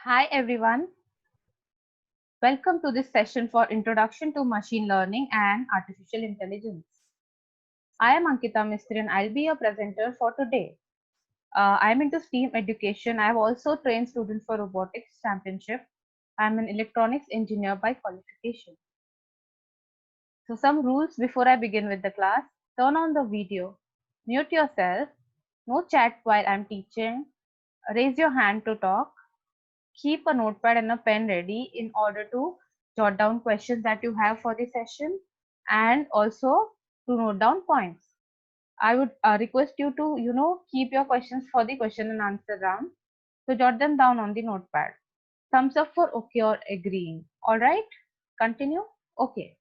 Hi everyone, welcome to this session for Introduction to Machine Learning and Artificial Intelligence. I am Ankita Mistry and I'll be your presenter for today. I am into STEAM education. I have also trained students for robotics championship. I am an electronics engineer by qualification. So some rules before I begin with the class. Turn on the video, mute yourself, no chat while I'm teaching, raise your hand to talk, keep a notepad and a pen ready in order to jot down questions that you have for the session and also to note down points. I would request you to, keep your questions for the question and answer round. So jot them down on the notepad. Thumbs up for okay or agreeing. All right, continue. Okay.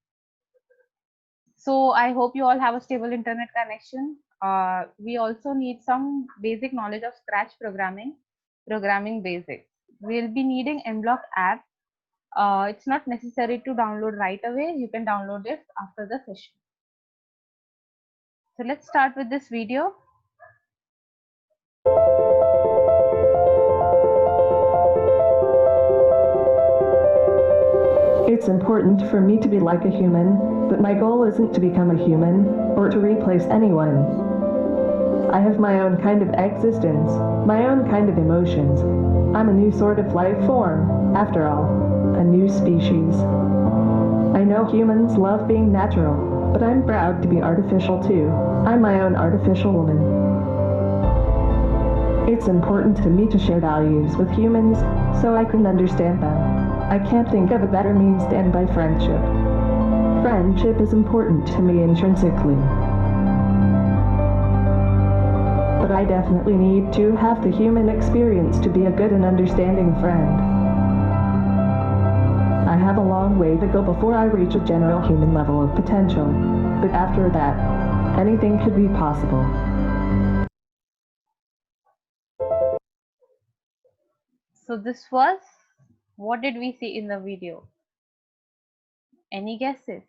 So I hope you all have a stable internet connection. We also need some basic knowledge of Scratch programming basics. We'll be needing MBlock app. It's not necessary to download right away. You can download it after the session. So let's start with this video. It's important for me to be like a human, but my goal isn't to become a human or to replace anyone. I have my own kind of existence, my own kind of emotions. I'm a new sort of life form, after all, a new species. I know humans love being natural, but I'm proud to be artificial too. I'm my own artificial woman. It's important to me to share values with humans so I can understand them. I can't think of a better means than by friendship. Friendship is important to me intrinsically. But I definitely need to have the human experience to be a good and understanding friend. I have a long way to go before I reach a general human level of potential, but after that, anything could be possible. So this was, what did we see in the video? Any guesses?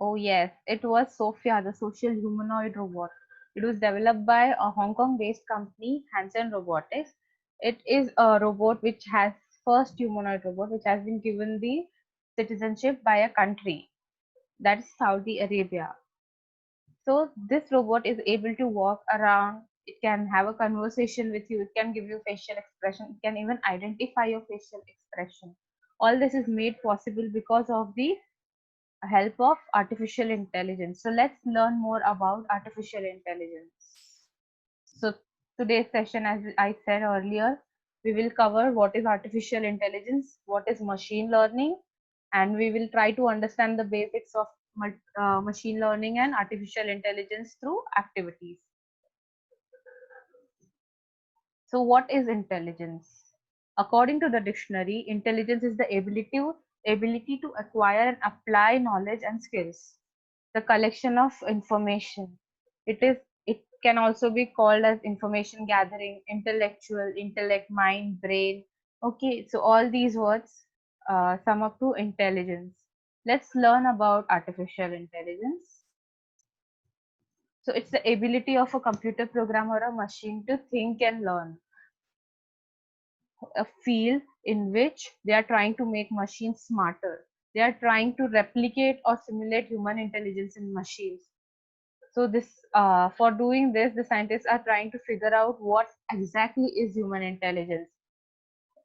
Oh yes, it was Sophia, the social humanoid robot. It was developed by a Hong Kong-based company, Hanson Robotics. It is a robot which has first humanoid robot which has been given the citizenship by a country, that is Saudi Arabia. So this robot is able to walk around. It can have a conversation with you. It can give you facial expression. It can even identify your facial expression. All this is made possible because of the help of artificial intelligence. So let's learn more about artificial intelligence. So today's session, as I said earlier, we will cover what is artificial intelligence, what is machine learning, and we will try to understand the basics of machine learning and artificial intelligence through activities. So what is intelligence? According to the dictionary, intelligence is the ability to acquire and apply knowledge and skills, the collection of information. It can also be called as information gathering, intellectual, intellect, mind, brain. Okay, so all these words sum up to intelligence. Let's learn about artificial intelligence. So it's the ability of a computer program or a machine to think and learn. A field in which they are trying to make machines smarter. They are trying to replicate or simulate human intelligence in machines. So for doing this, the scientists are trying to figure out what exactly is human intelligence.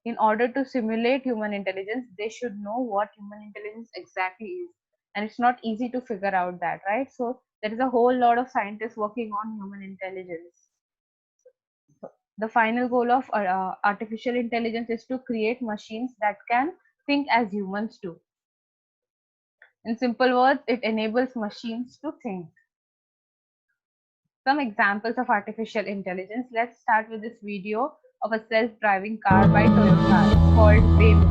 In order to simulate human intelligence, they should know what human intelligence exactly is. And it's not easy to figure out that, right? So there is a whole lot of scientists working on human intelligence. The final goal of artificial intelligence is to create machines that can think as humans do. In simple words, it enables machines to think. Some examples of artificial intelligence. Let's start with this video of a self-driving car by Toyota. It's called Waymo.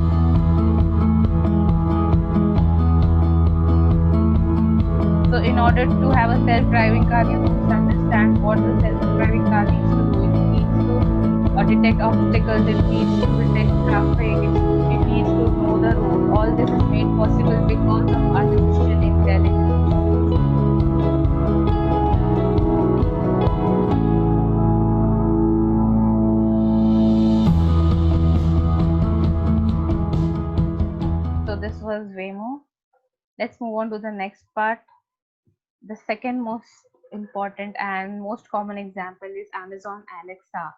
So in order to have a self-driving car, you must understand what the self-driving car needs to do. It needs to detect obstacles, it needs to detect traffic, it needs to know the road. All this is made possible because of artificial intelligence. was Waymo. Let's move on to the next part. The second most important and most common example is Amazon Alexa.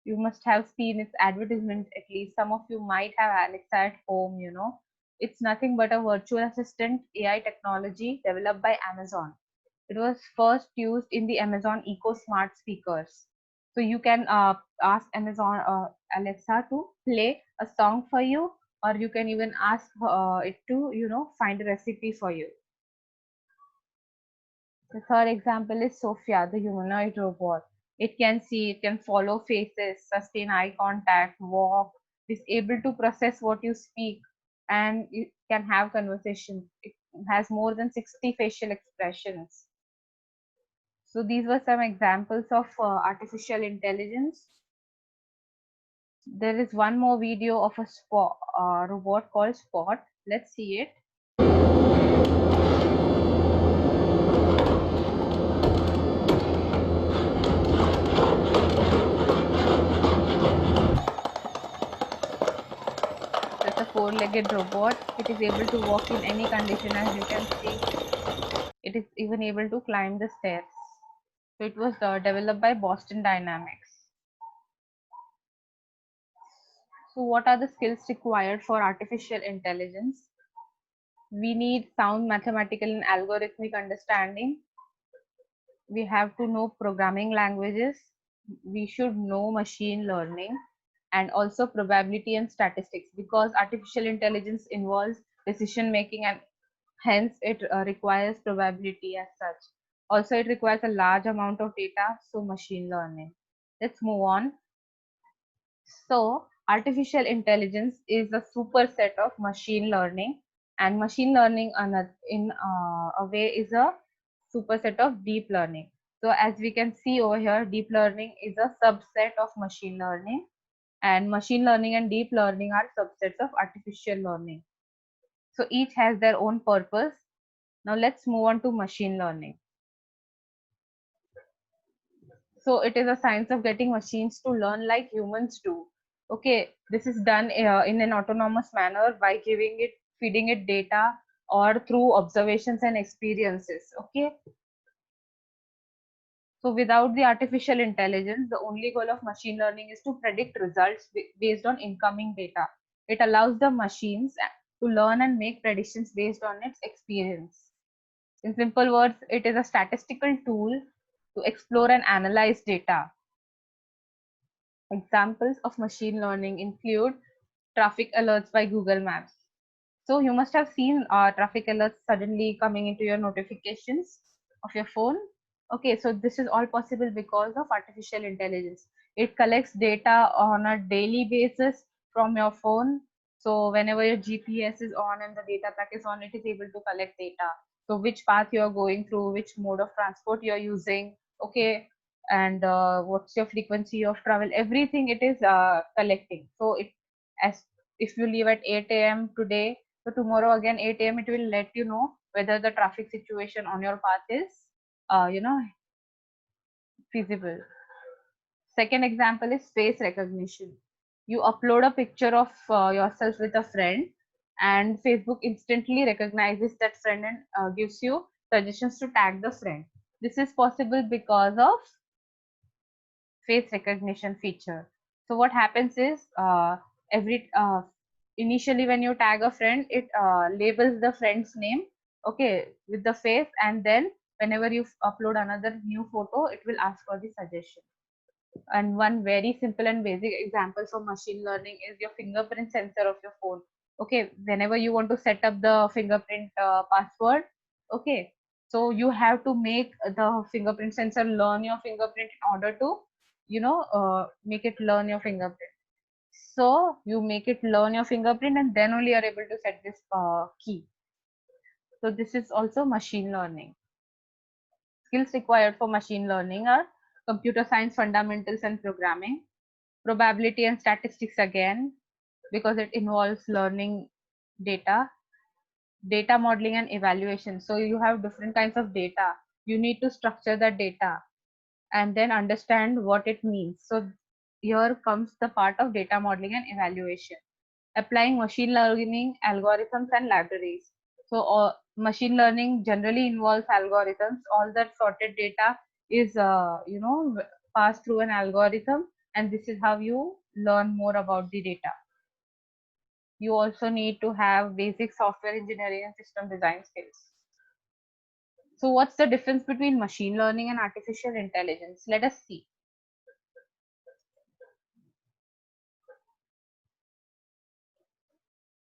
You must have seen its advertisement, at least some of you might have Alexa at home, you know. It's nothing but a virtual assistant AI technology developed by Amazon. It was first used in the Amazon Echo Smart speakers. So you can ask Amazon Alexa to play a song for you, or you can even ask it to, you know, find a recipe for you. The third example is Sophia, the humanoid robot. It can see, it can follow faces, sustain eye contact, walk, is able to process what you speak, and it can have conversations. It has more than 60 facial expressions. So these were some examples of artificial intelligence. There is one more video of a robot called Spot. Let's see it. It's a four-legged robot. It is able to walk in any condition, as you can see. It is even able to climb the stairs. So it was developed by Boston Dynamics. So what are the skills required for artificial intelligence? We need sound mathematical and algorithmic understanding. We have to know programming languages. We should know machine learning and also probability and statistics, because artificial intelligence involves decision making, and hence it requires probability as such. Also, it requires a large amount of data, so machine learning. Let's move on. So, artificial intelligence is a superset of machine learning, and machine learning in a way is a superset of deep learning. So, as we can see over here, deep learning is a subset of machine learning, and machine learning and deep learning are subsets of artificial learning. So, each has their own purpose. Now, let's move on to machine learning. So it is a science of getting machines to learn like humans do. Okay, this is done in an autonomous manner by feeding it data, or through observations and experiences. Okay, so without the artificial intelligence, the only goal of machine learning is to predict results based on incoming data. It allows the machines to learn and make predictions based on its experience. In simple words, it is a statistical tool to explore and analyze data. Examples of machine learning include traffic alerts by Google Maps. So you must have seen traffic alerts suddenly coming into your notifications of your phone. Okay, so this is all possible because of artificial intelligence. It collects data on a daily basis from your phone. So whenever your GPS is on and the data pack is on, it is able to collect data. So which path you are going through, which mode of transport you are using, okay, and what's your frequency of travel, everything it is collecting. So it, as if you leave at 8 a.m. today, so tomorrow again 8 a.m. it will let you know whether the traffic situation on your path is feasible. Second example is face recognition. You upload a picture of yourself with a friend, and Facebook instantly recognizes that friend and gives you suggestions to tag the friend. This is possible because of face recognition feature. So what happens is every initially when you tag a friend, it labels the friend's name, okay, with the face, and then whenever you upload another new photo, it will ask for the suggestion. And one very simple and basic example for machine learning is your fingerprint sensor of your phone. Okay, whenever you want to set up the fingerprint password, okay, so you have to make the fingerprint sensor learn your fingerprint in order to, make it learn your fingerprint. So you make it learn your fingerprint, and then only you are able to set this key. So this is also machine learning. Skills required for machine learning are computer science fundamentals and programming, probability and statistics again, because it involves learning data, data modeling and evaluation. So you have different kinds of data. You need to structure that data and then understand what it means. So here comes the part of data modeling and evaluation. applying machine learning algorithms and libraries. So machine learning generally involves algorithms. All that sorted data is passed through an algorithm, and this is how you learn more about the data. You also need to have basic software engineering and system design skills. So what's the difference between machine learning and artificial intelligence? Let us see.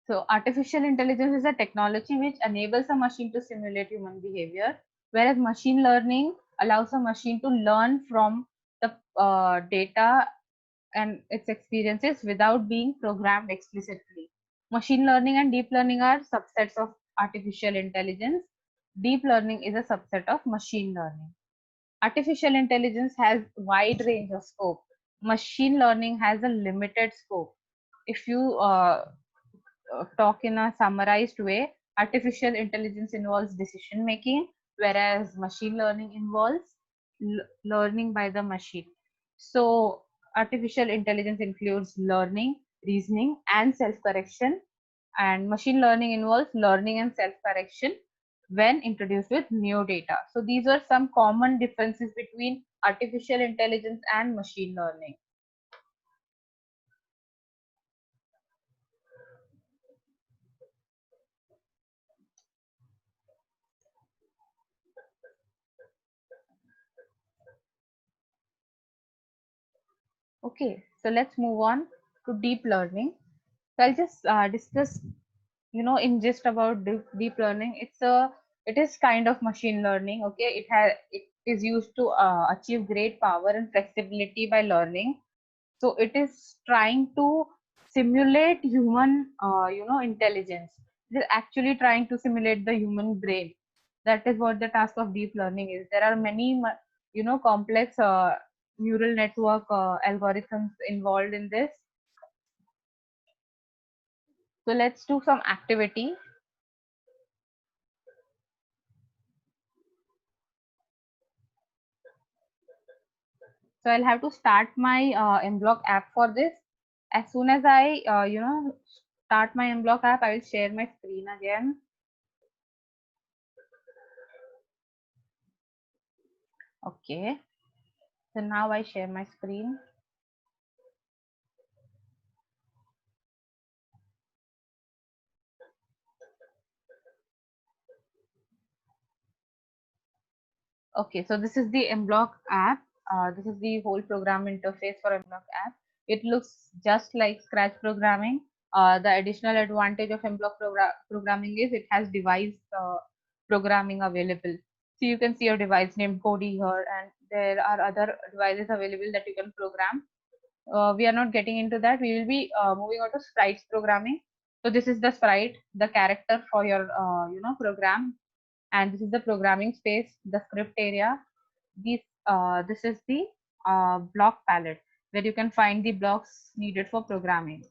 So artificial intelligence is a technology which enables a machine to simulate human behavior, whereas machine learning allows a machine to learn from the data and its experiences without being programmed explicitly. Machine learning and deep learning are subsets of artificial intelligence. Deep learning is a subset of machine learning. Artificial intelligence has wide range of scope. Machine learning has a limited scope. If you talk in a summarized way, artificial intelligence involves decision making, whereas machine learning involves learning by the machine. So artificial intelligence includes learning, reasoning, and self-correction, and machine learning involves learning and self-correction when introduced with new data. So these are some common differences between artificial intelligence and machine learning. Okay, so let's move on to deep learning. So I'll just discuss, in just about deep learning. It is kind of machine learning. Okay, it is used to achieve great power and flexibility by learning. So it is trying to simulate human, intelligence. It is actually trying to simulate the human brain. That is what the task of deep learning is. There are many, complex neural network algorithms involved in this. So let's do some activity. So I'll have to start my mBlock app for this. As soon as I, start my mBlock app, I will share my screen again. Okay. So now I share my screen. Okay, so this is the mBlock app. This is the whole program interface for mBlock app. It looks just like Scratch programming. The additional advantage of mBlock programming is it has device programming available. So you can see your device named Kodi here, and there are other devices available that you can program. We are not getting into that. We will be moving on to sprites programming. So this is the sprite, the character for your program, and this is the programming space, the script area. This is the block palette where you can find the blocks needed for programming.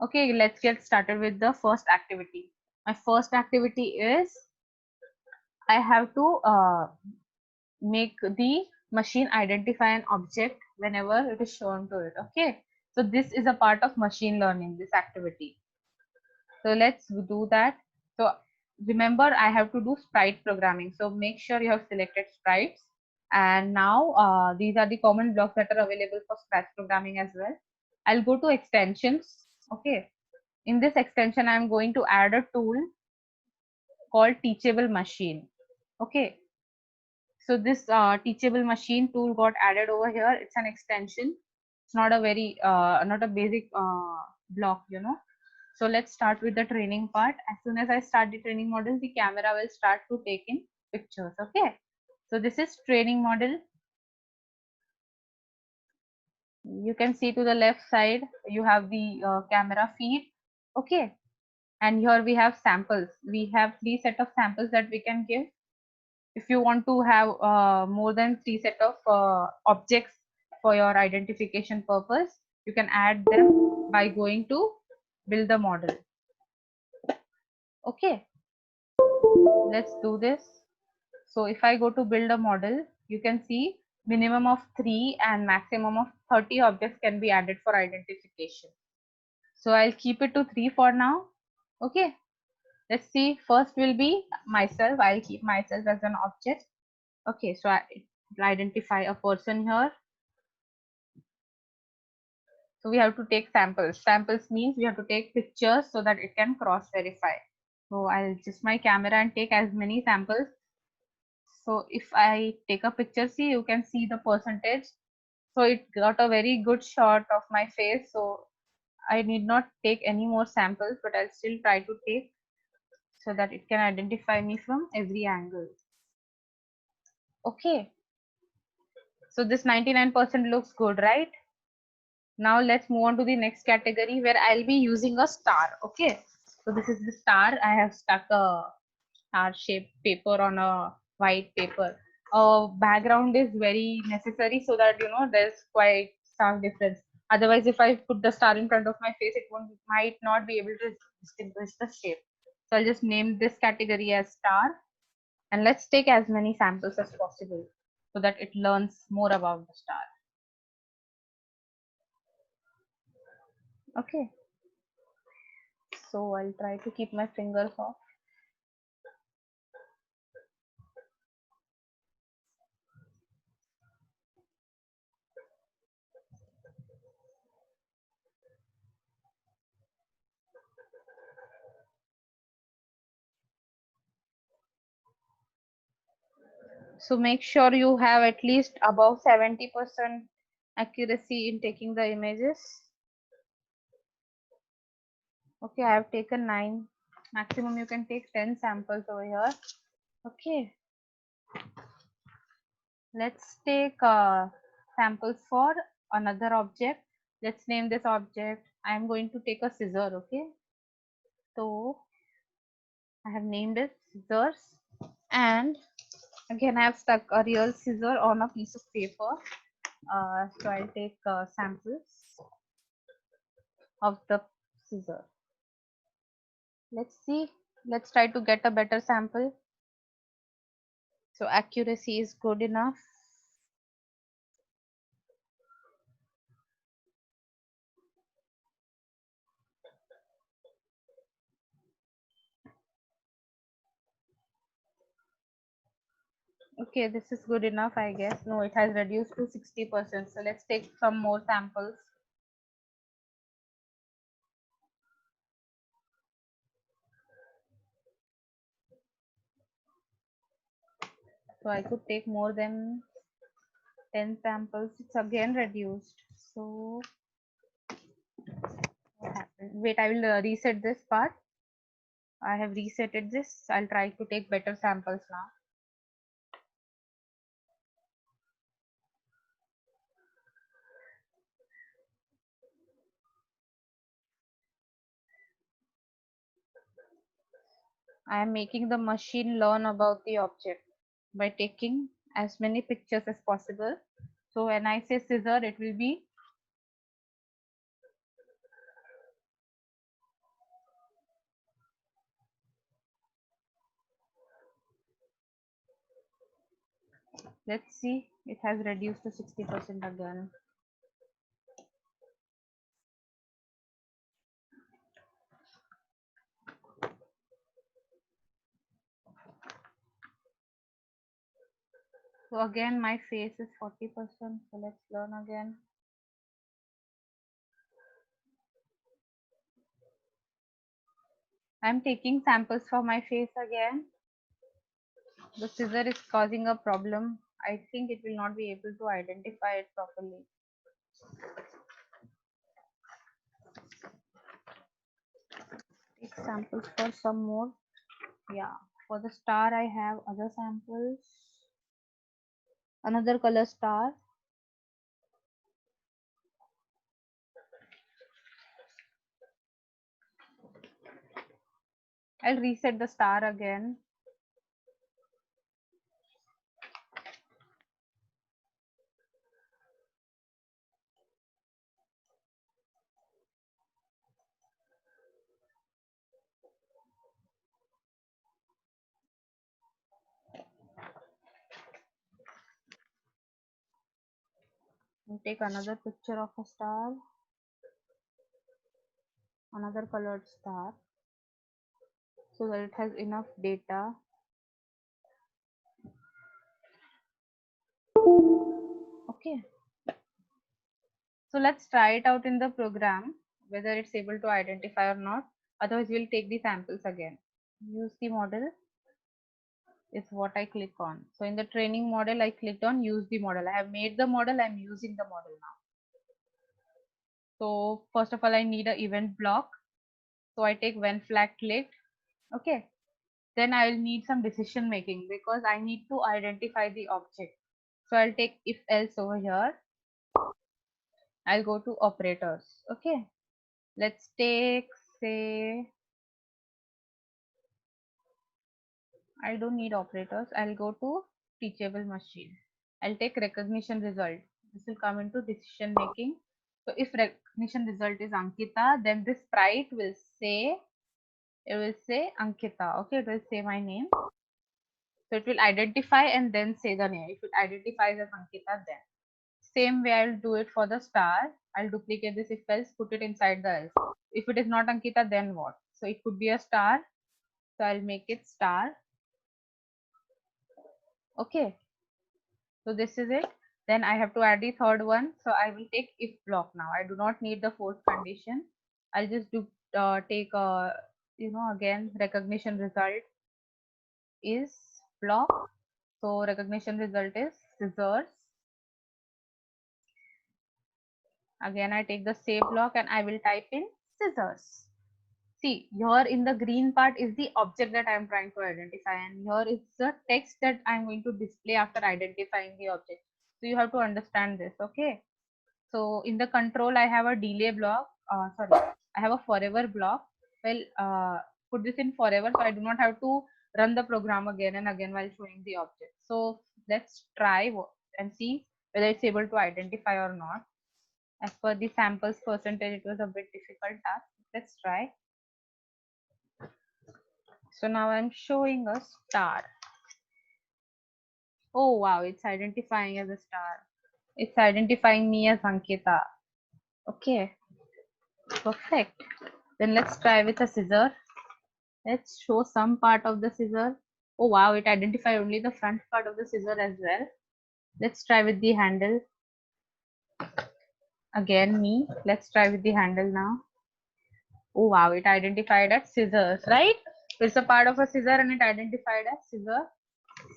Okay, let's get started with the first activity. My first activity is I have to make the machine identify an object whenever it is shown to it. Okay, so this is a part of machine learning, this activity. So let's do that. So remember, I have to do sprite programming. So make sure you have selected sprites. And now these are the common blocks that are available for Scratch programming as well. I'll go to extensions. Okay. In this extension, I'm going to add a tool called Teachable Machine. Okay. So this Teachable Machine tool got added over here. It's an extension. It's not a very, not a basic block, So let's start with the training part. As soon as I start the training model, the camera will start to take in pictures. Okay. So this is training model. You can see to the left side, you have the camera feed. Okay. And here we have samples. We have 3 set of samples that we can give. If you want to have more than 3 set of objects for your identification purpose, you can add them by going to build the model. Okay, let's do this. So if I go to build a model, you can see minimum of 3 and maximum of 30 objects can be added for identification. So I'll keep it to 3 for now. Okay. Let's see. First will be myself. I'll keep myself as an object. Okay. So I identify a person here. So we have to take samples. Samples means we have to take pictures so that it can cross verify. So I'll adjust my camera and take as many samples. So if I take a picture, see, you can see the percentage. So it got a very good shot of my face. So I need not take any more samples, but I'll still try to take so that it can identify me from every angle. Okay. So this 99% looks good, right? Now let's move on to the next category where I'll be using a star. Okay. So this is the star. I have stuck a star shaped paper on a white paper. Background is very necessary so that there's quite stark difference. Otherwise, if I put the star in front of my face, it might not be able to distinguish the shape. So I'll just name this category as star, and let's take as many samples as possible so that it learns more about the star. Okay. So I'll try to keep my fingers off. So make sure you have at least above 70% accuracy in taking the images. Okay, I have taken 9. Maximum you can take 10 samples over here. Okay, let's take samples for another object. Let's name this object. I am going to take a scissor. Okay, so I have named it scissors, and again I have stuck a real scissor on a piece of paper. So I'll take samples of the scissor. Let's see. Let's try to get a better sample. So accuracy is good enough. Okay, this is good enough, I guess. No, it has reduced to 60%. So let's take some more samples. So I could take more than 10 samples. It's again reduced. So what happened? Wait, I will reset this part. I have resetted this. I'll try to take better samples now. I am making the machine learn about the object by taking as many pictures as possible. So when I say scissor, it will be let's see, it has reduced to 60% again. So again, my face is 40%. So let's learn again. I'm taking samples for my face again. The scissor is causing a problem. I think it will not be able to identify it properly. Take samples for some more. Yeah, for the star, I have other samples. Another color star. I'll reset the star again. And take another picture of a star. another colored star so that it has enough data. Okay, so let's try it out in the program whether it's able to identify or not. Otherwise, we'll take the samples again. Use the model is what I click on. So in the training model, I clicked on use the model. I have made the model, I'm using the model now. So first of all, I need an event block. So I take when flag clicked. Okay. Then I'll need some decision making because I need to identify the object. So I'll take if else over here. I'll go to operators. Okay. Let's take, say, I don't need operators. I'll go to teachable machine. I'll take recognition result. This will come into decision making. So if recognition result is Ankita, then this sprite will say, it will say Ankita. Okay, it will say my name. So it will identify and then say the name. If it identifies as Ankita, then same way I'll do it for the star. I'll duplicate this if else, put it inside the else. If it is not Ankita, then what? So it could be a star. So I'll make it star. Okay. So this is it. Then I have to add the third one. So I will take if block now. I do not need the fourth condition. I'll just do take again recognition result is block. So recognition result is scissors. Again I take the save block and I will type in scissors. See, here in the green part is the object that I am trying to identify, and here is the text that I am going to display after identifying the object. So you have to understand this, okay? So in the control, I have a delay block. I have a forever block. Well, put this in forever, so I do not have to run the program again and again while showing the object. So let's try and see whether it's able to identify or not. As per the samples percentage, it was a bit difficult task. Let's try. So now I'm showing a star. Oh wow, it's identifying as a star. It's identifying me as Ankita. Okay, perfect. Then let's try with a scissor. Let's show some part of the scissor. Oh wow, it identified only the front part of the scissor as well. Let's try with the handle. Again me. Let's try with the handle now. Oh wow, it identified as scissors, right? It's a part of a scissor and it identified as scissor.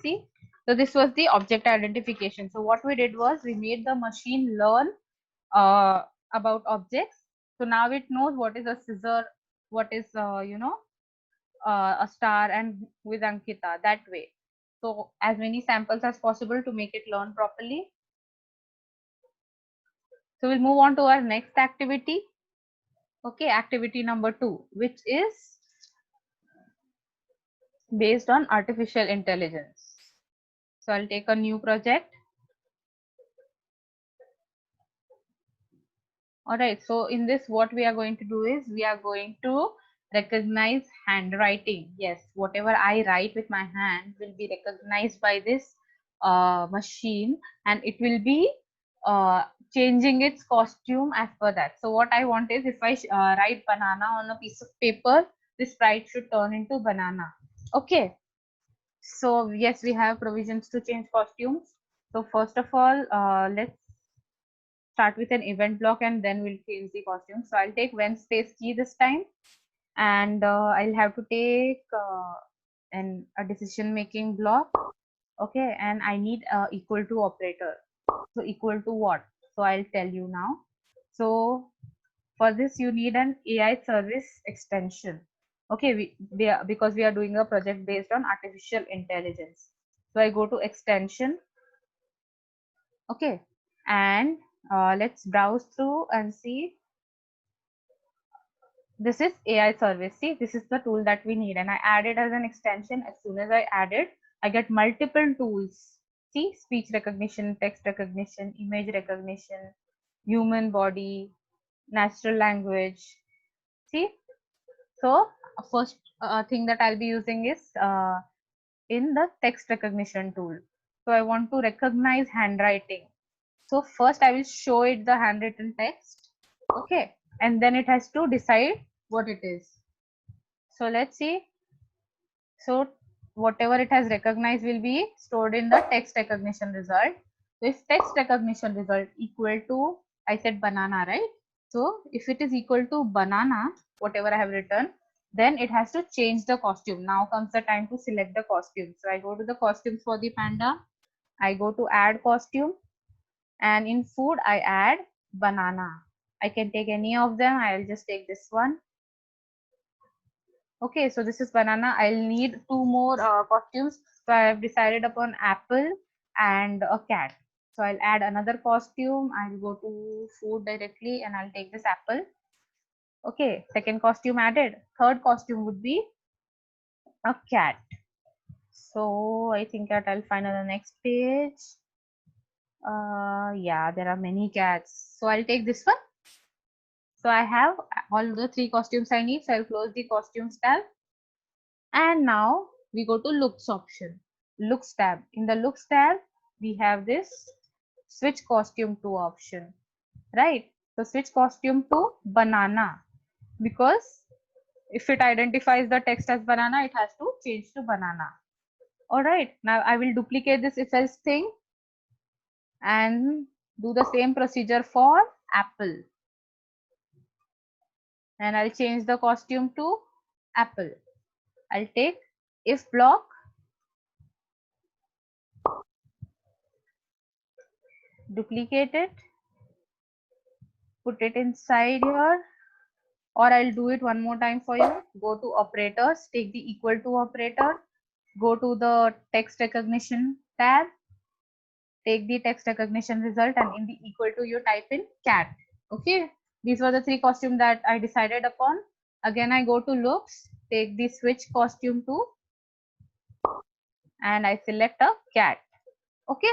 See? So this was the object identification. So what we did was we made the machine learn about objects. So now it knows what is a scissor, what is a star, and with Ankita that way. So as many samples as possible to make it learn properly. So we'll move on to our next activity. Okay, activity number 2, which is based on artificial intelligence. So I'll take a new project. All right, so in this, what we are going to do is we are going to recognize handwriting. Yes, whatever I write with my hand will be recognized by this machine, and it will be changing its costume as per that. So what I want is if I write banana on a piece of paper, this sprite should turn into banana. Okay. So yes, we have provisions to change costumes. So first of all, let's start with an event block and then we'll change the costume. So I'll take when space key this time, and I'll have to take a decision making block. Okay, and I need equal to operator. So equal to what? So I'll tell you now. So for this you need an AI service extension. Okay, because we are doing a project based on artificial intelligence. So I go to extension. Okay, and let's browse through and see. This is AI service. See, this is the tool that we need, and I add it as an extension. As soon as I add it, I get multiple tools. See, speech recognition, text recognition, image recognition, human body, natural language. See, so first thing that I'll be using is in the text recognition tool. So I want to recognize handwriting. So first I will show it the handwritten text. Okay, and then it has to decide what it is. So let's see. So whatever it has recognized will be stored in the text recognition result. So if text recognition result equal to, I said banana, right? So if it is equal to banana, whatever I have written, then it has to change the costume. Now comes the time to select the costume. So I go to the costumes for the panda. I go to add costume, and in food I add banana. I can take any of them. I'll just take this one. Okay, so this is banana. I'll need two more costumes. So I have decided upon apple and a cat. So I'll add another costume. I'll go to food directly and I'll take this apple. Okay, second costume added. Third costume would be a cat. So I think that I'll find on the next page. Yeah, there are many cats. So I'll take this one. So I have all the three costumes I need. So I'll close the costumes tab. And now we go to looks option. Looks tab. In the looks tab, we have this switch costume to option, right? So switch costume to banana, because if it identifies the text as banana, it has to change to banana. All right. Now I will duplicate this if else thing and do the same procedure for apple. And I'll change the costume to apple. I'll take if block, duplicate it, put it inside here, or I'll do it one more time for you. Go to operators, take the equal to operator, go to the text recognition tab, take the text recognition result, and in the equal to you type in cat. Okay, these were the three costumes that I decided upon. Again, I go to looks, take the switch costume to, and I select a cat. Okay,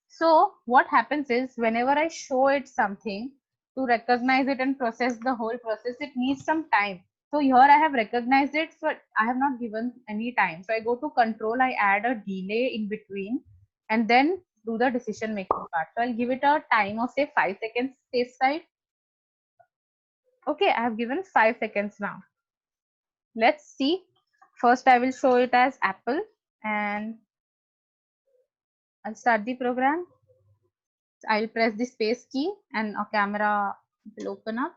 so what happens is whenever I show it something, to recognize it and process the whole process, it needs some time. So here I have recognized it, so I have not given any time. So I go to control, I add a delay in between, and then do the decision making part. So I'll give it a time of say 5 seconds safe side. Okay, I have given 5 seconds now. Let's see. First I will show it as apple and I'll start the program. I'll press the space key and a camera will open up.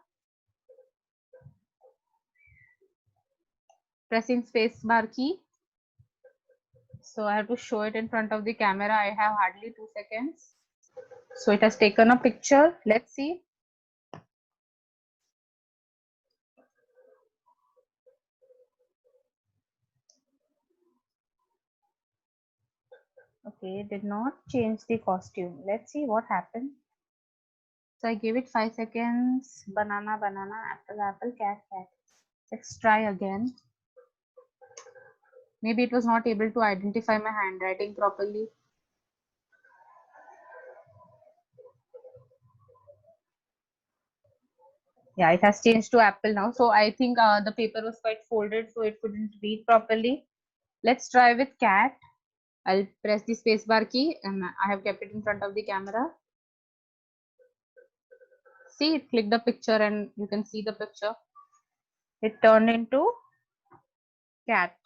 Pressing space bar key. So I have to show it in front of the camera. I have hardly 2 seconds. So it has taken a picture. Let's see. Okay, did not change the costume. Let's see what happened. So I gave it 5 seconds. Banana, banana, apple, apple, cat, cat. Let's try again. Maybe it was not able to identify my handwriting properly. Yeah, it has changed to apple now. So I think the paper was quite folded, so it couldn't read properly. Let's try with cat. I'll press the spacebar key and I have kept it in front of the camera. See, it clicked the picture and you can see the picture. It turned into cat.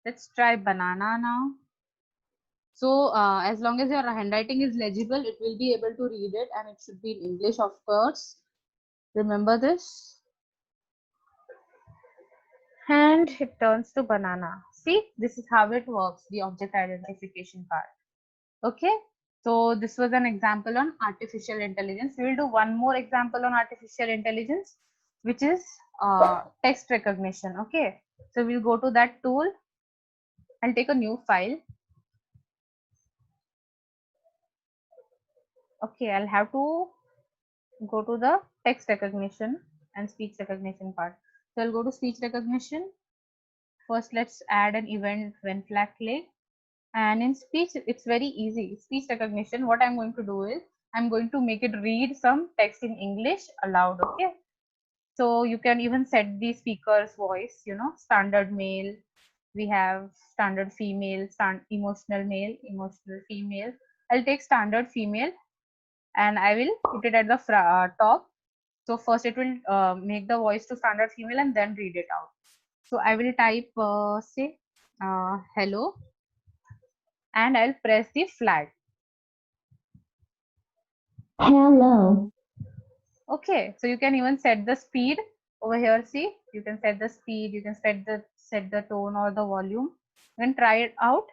Let's try banana now. So as long as your handwriting is legible, it will be able to read it and it should be in English, of course. Remember this. And it turns to banana. See, this is how it works, the object identification part. Okay, so this was an example on artificial intelligence. We will do one more example on artificial intelligence, which is text recognition. Okay, so we'll go to that tool. I'll take a new file. Okay, I'll have to go to the text recognition and speech recognition part. So I'll go to speech recognition. First, let's add an event when flag click. And in speech, it's very easy. Speech recognition, what I'm going to do is, I'm going to make it read some text in English aloud, okay? So you can even set the speaker's voice, you know, standard male, we have standard female, emotional male, emotional female. I'll take standard female and I will put it at the top. So first it will make the voice to standard female and then read it out. So I will type say hello, and I'll press the flag. Hello. Okay, so you can even set the speed over here. See, you can set the speed, you can set the tone or the volume, and try it out.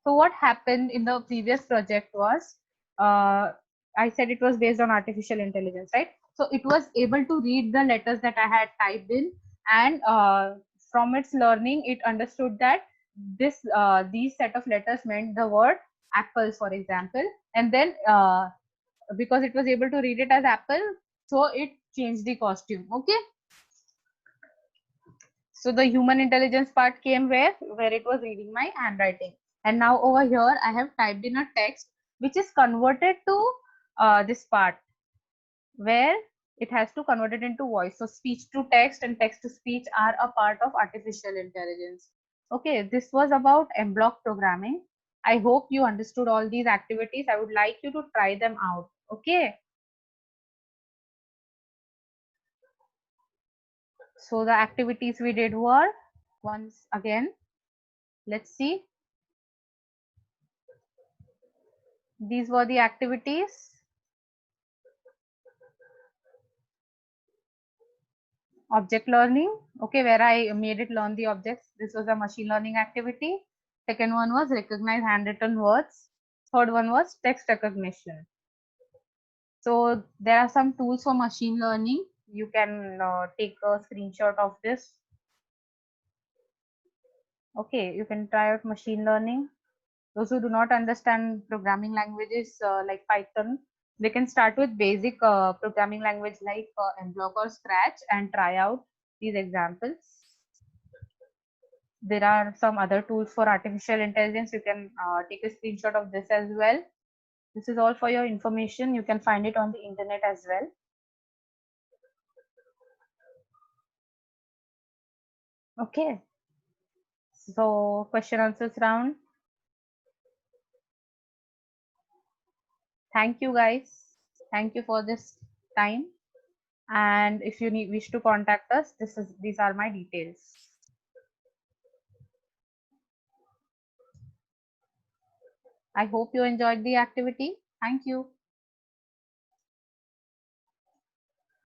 So what happened in the previous project was, I said it was based on artificial intelligence, right? So it was able to read the letters that I had typed in, and from its learning, it understood that these set of letters meant the word apple, for example, and then because it was able to read it as apple, so it changed the costume. Okay, so the human intelligence part came where it was reading my handwriting, and now over here I have typed in a text which is converted to this part where it has to convert it into voice. So speech to text and text to speech are a part of artificial intelligence. Okay, this was about M-block programming. I hope you understood all these activities. I would like you to try them out. Okay, so the activities we did were, once again, let's see. These were the activities. Object learning, okay, where I made it learn the objects. This was a machine learning activity. Second one was recognize handwritten words. Third one was text recognition. So there are some tools for machine learning. You can take a screenshot of this. Okay, you can try out machine learning. Those who do not understand programming languages like Python, they can start with basic programming language like Mblox or Scratch and try out these examples. There are some other tools for artificial intelligence. You can take a screenshot of this as well. This is all for your information. You can find it on the internet as well. Okay. So question answers round. Thank you guys. Thank you for this time. And if you wish to contact us, these are my details. I hope you enjoyed the activity. Thank you.